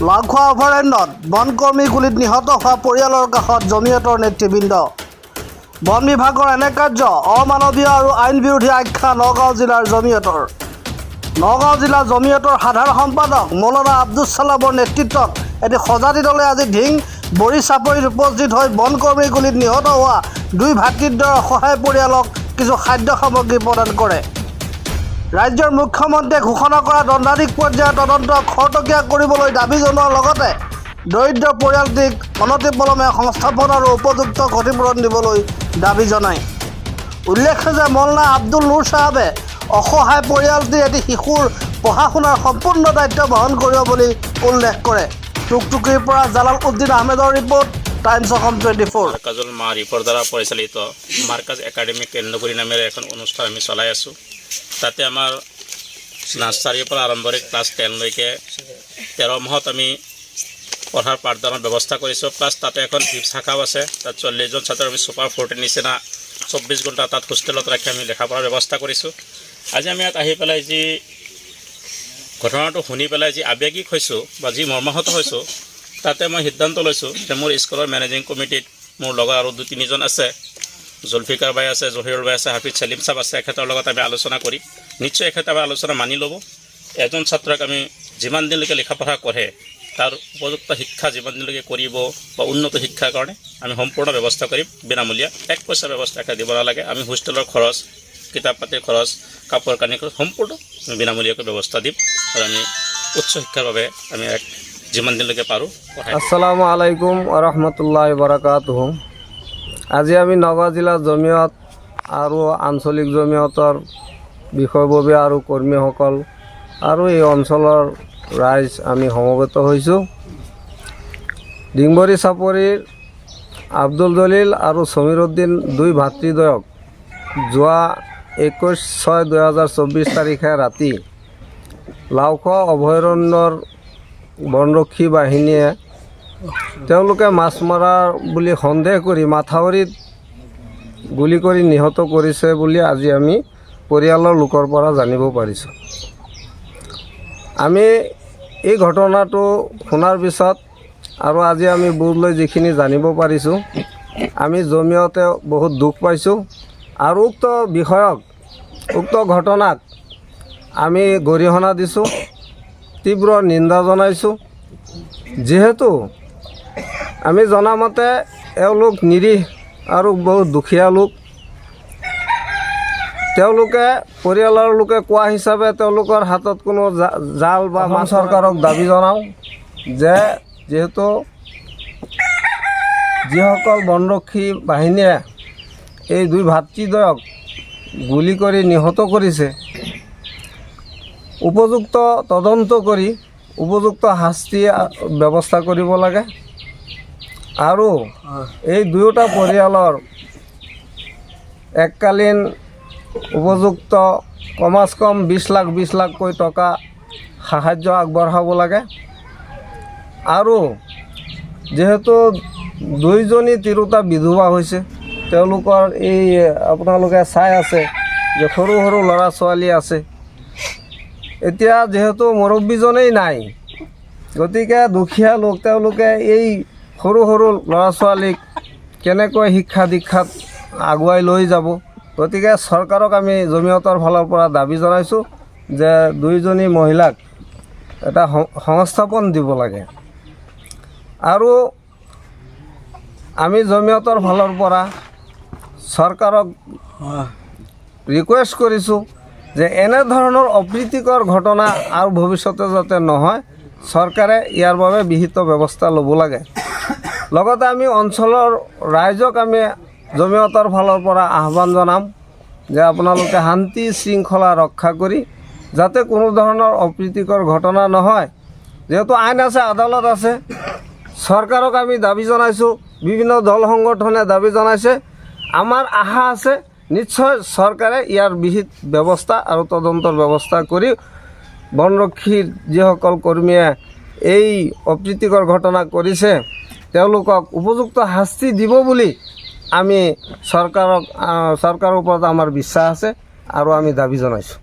লাওখোৱা অভয়াৰণ্যত বনকৰ্মী গুলীত নিহত হোৱা পৰিয়ালৰ কাষত জমিয়তৰ নেতৃবৃন্দ। বন বিভাগৰ এনে কাৰ্য অমানৱীয় আৰু আইন বিৰোধী আখ্যা নগাঁও জিলাৰ জমিয়তৰ। নগাঁও জিলা জমিয়তৰ সাধাৰণ সম্পাদক মৌলানা আব্দুছ ছালামৰ নেতৃত্বত এটি সজাতি দলে আজি ঢিং বৰি চাপৰিত উপস্থিত হৈ বনকৰ্মী গুলীত নিহত হোৱা দুই ভাতৃদ্বয়ৰ অসহায় পৰিয়ালক কিছু খাদ্য সামগ্ৰী প্ৰদান কৰে। ৰাজ্যৰ মুখ্যমন্ত্ৰীয়ে ঘোষণা কৰা দণ্ডাধীশ পৰ্যায়ৰ তদন্ত খৰতকীয়া কৰিবলৈ দাবী জনোৱাৰ লগতে দৰিদ্ৰ পৰিয়ালটিক অনতিপলমে সংস্থাপন আৰু উপযুক্ত ক্ষতিপূৰণ দিবলৈ দাবী জনায়। উল্লেখ্য যে মৌলানা আব্দুল নুৰ চাহাবে অসহায় পৰিয়ালটিৰ এটি শিশুৰ পঢ়া শুনাৰ সম্পূৰ্ণ দায়িত্ব বহন কৰিব বুলি উল্লেখ কৰে। টুকটুকিৰ পৰা জালাল উদ্দিন আহমেদৰ ৰিপৰ্ট, টাইমছ অসম 24। মাৰ্কাজুল মাৰিফৰ দ্বাৰা পৰিচালিত মাৰ্কাজ একাডেমিক কেন্দ্ৰগুৰি নামেৰে এখন অনুষ্ঠান আমি চলাই আছোঁ। তাতে আমাৰ নাৰ্চাৰীৰ পৰা আৰম্ভ কৰি ক্লাছ 10লৈকে 13 মাহত আমি পঢ়াৰ পাঠদানৰ ব্যৱস্থা কৰিছোঁ। প্লাছ তাতে এখন ভিপ শাখাও আছে। তাত 40জন ছাত্ৰ আমি ছুপাৰ 40 নিচিনা 24 ঘণ্টা তাত হোষ্টেলত ৰাখি আমি লেখা পঢ়াৰ ব্যৱস্থা কৰিছোঁ। আজি আমি ইয়াত আহি পেলাই যি ঘটনাটো শুনি পেলাই যি আৱেগিক হৈছোঁ বা যি মৰ্মাহত হৈছোঁ, তাতে মই সিদ্ধান্ত লৈছোঁ যে মোৰ স্কুলৰ মেনেজিং কমিটিত মোৰ লগৰ আৰু 2-3জন আছে, জুলফিকাৰ ভাই আছে, জহিৰুল ভাই আছে, হাফিজ চেলিম চাহাব আছে। এখেতৰ লগত আমি আলোচনা কৰি নিশ্চয় এখেতে আমাৰ আলোচনা মানি ল'ব। এজন ছাত্ৰক আমি যিমান দিনলৈকে লিখা পঢ়া কৰে তাৰ উপযুক্ত শিক্ষা যিমান দিনলৈকে কৰিব বা উন্নত শিক্ষাৰ কাৰণে আমি সম্পূৰ্ণ ব্যৱস্থা কৰিম। বিনামূলীয়া 1 পইচাৰ ব্যৱস্থা একে দিব নালাগে। আমি হোষ্টেলৰ খৰচ, কিতাপ পাতিৰ খৰচ, কাপোৰ কানি খৰচ সম্পূৰ্ণ বিনামূলীয়াকৈ ব্যৱস্থা দিম আৰু আমি উচ্চ শিক্ষাৰ বাবে আমি যিমান দিনলৈকে পাৰোঁ। আসসালামু আলাইকুম ওৰহমতুল্লাহি বাৰাকাতুহু। আজি আমি নগাঁও জিলা জমিয়ত আৰু আঞ্চলিক জমিয়তৰ বিষয়ববীয়া আৰু কৰ্মীসকল আৰু এই অঞ্চলৰ ৰাইজ আমি সমবেত হৈছোঁ। ডিংবৰী চাপৰিৰ আব্দুল জলিল আৰু সমীৰ উদ্দিন দুই ভাতৃদ্বয়ক যোৱা 21/6/2024 তাৰিখে ৰাতি লাওখোৱা অভয়াৰণ্যৰ বনৰক্ষী বাহিনীয়ে তেওঁলোকে মাছ মৰা বুলি সন্দেহ কৰি মাথাউৰিত গুলি কৰি নিহত কৰিছে বুলি আজি আমি পৰিয়ালৰ লোকৰ পৰা জানিব পাৰিছোঁ। আমি এই ঘটনাটো শুনাৰ পিছত আৰু আজি আমি বুজ লৈ যিখিনি জানিব পাৰিছোঁ, আমি জমিয়তে বহুত দুখ পাইছোঁ আৰু উক্ত বিষয়ক উক্ত ঘটনাক আমি গৰিহণা দিছোঁ, তীব্ৰ নিন্দা জনাইছোঁ। যিহেতু আমি জনামতে এওঁলোক নিৰীহ আৰু বহুত দুখীয়া লোক। তেওঁলোকে পৰিয়ালৰ লোকে কোৱা হিচাপে তেওঁলোকৰ হাতত কোনো জাল বা চৰকাৰক দাবী জনাওঁ যে যিহেতু যিসকল বনৰক্ষী বাহিনীয়ে এই দুই ভাতৃদ্বয়ক গুলি কৰি নিহত কৰিছে, উপযুক্ত তদন্ত কৰি উপযুক্ত শাস্তি ব্যৱস্থা কৰিব লাগে আৰু এই দুয়োটা পৰিয়ালৰ এককালীন উপযুক্ত কমাচ কম 20 লাখকৈ টকা সাহায্য আগবঢ়াব লাগে। আৰু যিহেতু দুইজনী তিৰোতা বিধৱা হৈছে, তেওঁলোকৰ এই আপোনালোকে চাই আছে যে সৰু সৰু ল'ৰা ছোৱালী আছে। এতিয়া যিহেতু মুৰব্বীজনেই নাই, গতিকে দুখীয়া লোক তেওঁলোকে এই সৰু সৰু ল'ৰা ছোৱালীক কেনেকৈ শিক্ষা দীক্ষাত আগুৱাই লৈ যাব। গতিকে চৰকাৰক আমি জমিয়তৰ ফালৰ পৰা দাবী জনাইছোঁ যে দুইজনী মহিলাক এটা সংস্থাপন দিব লাগে। আৰু আমি জমিয়তৰ ফালৰ পৰা চৰকাৰক ৰিকুৱেষ্ট কৰিছোঁ যে এনেধৰণৰ অপ্ৰীতিকৰ ঘটনা আৰু ভৱিষ্যতে যাতে নহয়, চৰকাৰে ইয়াৰ বাবে বিহিত ব্যৱস্থা ল'ব লাগে। লগতে আমি অঞ্চলৰ ৰাইজক আমি জমিয়তৰ ফালৰ পৰা আহ্বান জনাম যে আপোনালোকে শান্তি শৃংখলা ৰক্ষা কৰি যাতে কোনো ধৰণৰ অপ্ৰীতিকৰ ঘটনা নহয়। যিহেতু আইন আছে, আদালত আছে, চৰকাৰক আমি দাবী জনাইছোঁ, বিভিন্ন দল সংগঠনে দাবী জনাইছে। আমাৰ আশা আছে নিশ্চয় চৰকাৰে ইয়াৰ বিহিত ব্যৱস্থা আৰু তদন্তৰ ব্যৱস্থা কৰি বনৰক্ষীৰ যিসকল কৰ্মীয়ে এই অপ্ৰীতিকৰ ঘটনা কৰিছে তেওঁলোকক উপযুক্ত শাস্তি দিব বুলি আমি চৰকাৰৰ ওপৰত আমাৰ বিশ্বাস আছে আৰু আমি দাবী জনাইছোঁ।